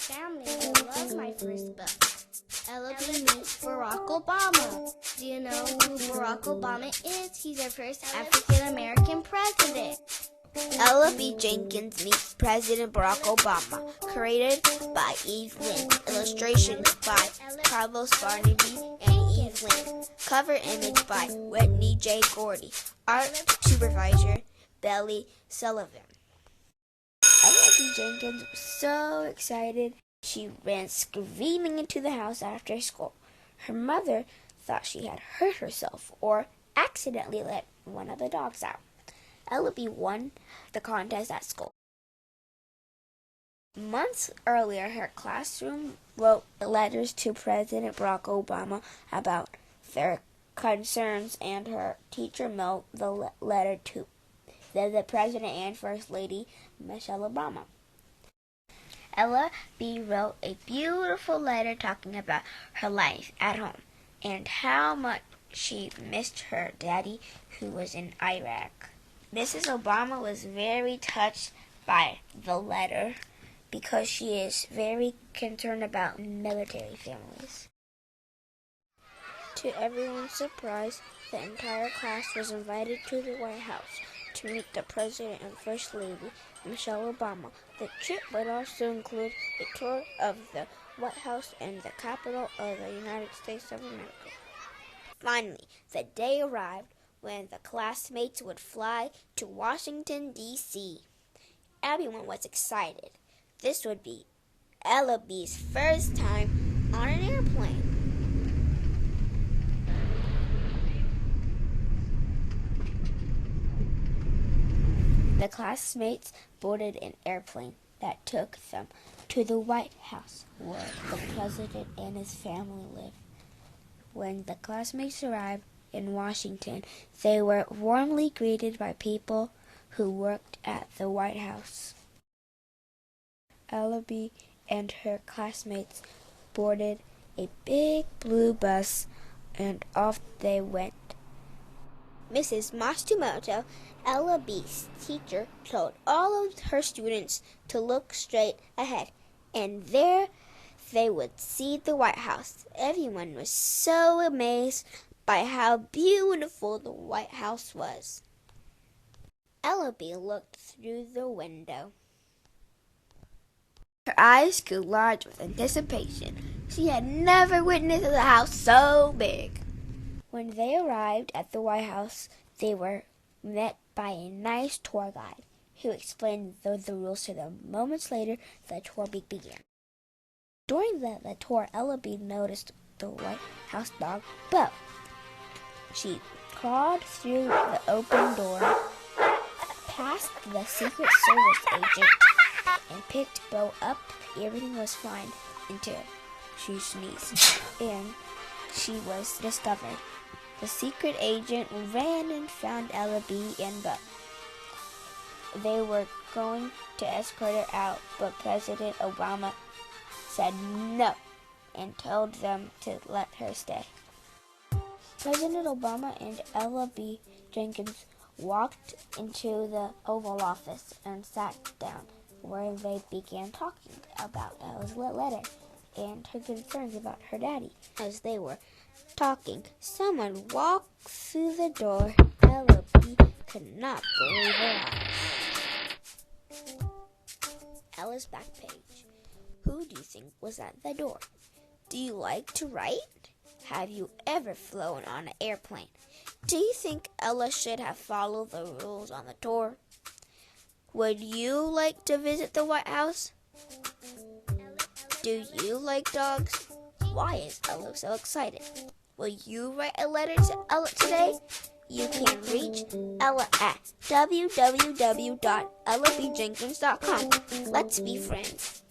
family will love my first book. Ella B meets Barack Obama. Do you know who Barack Obama is? He's our first African-American president. Ella B. Jenkins meets President Barack Obama. Created by Eve Lynn. Illustrations by Carlos Barnaby and Eve Lynn. Cover image by Whitney J. Gordy. Art supervisor, Belly Sullivan. Ella B. Jenkins was so excited, she ran screaming into the house after school. Her mother thought she had hurt herself or accidentally let one of the dogs out. Ella B. won the contest at school. Months earlier, her classroom wrote letters to President Barack Obama about their concerns, and her teacher mailed the letter to the President and First Lady, Michelle Obama. Ella B. wrote a beautiful letter talking about her life at home and how much she missed her daddy, who was in Iraq. Mrs. Obama was very touched by the letter because she is very concerned about military families. To everyone's surprise, the entire class was invited to the White House to meet the President and First Lady, Michelle Obama. The trip would also include a tour of the White House and the capital of the United States of America. Finally, the day arrived when the classmates would fly to Washington, D.C. Everyone was excited. This would be Ella B's first time on an airplane. The classmates boarded an airplane that took them to the White House, where the president and his family lived. When the classmates arrived in Washington, they were warmly greeted by people who worked at the White House. Ella B. and her classmates boarded a big blue bus, and off they went. Mrs. Matsumoto, Ella B.'s teacher, told all of her students to look straight ahead, and there they would see the White House. Everyone was so amazed by how beautiful the White House was. Ella B. looked through the window. Her eyes grew large with anticipation. She had never witnessed a house so big. When they arrived at the White House, they were met by a nice tour guide who explained the rules to them. Moments later, the tour began. During the tour, Ella B. noticed the White House dog, Bo. She crawled through the open door, past the Secret Service agent, and picked Bo up. Everything was fine until she sneezed, and she was discovered. The secret agent ran and found Ella B. and Bo. They were going to escort her out, but President Obama said no and told them to let her stay. President Obama and Ella B. Jenkins walked into the Oval Office and sat down, where they began talking about Ella's letter and her concerns about her daddy. As they were talking, someone walked through the door. Ella B. could not believe her eyes. Ella's back page. Who do you think was at the door? Do you like to write? Have you ever flown on an airplane? Do you think Ella should have followed the rules on the tour? Would you like to visit the White House? Do you like dogs? Why is Ella so excited? Will you write a letter to Ella today? You can reach Ella at www.ellabjenkins.com. Let's be friends.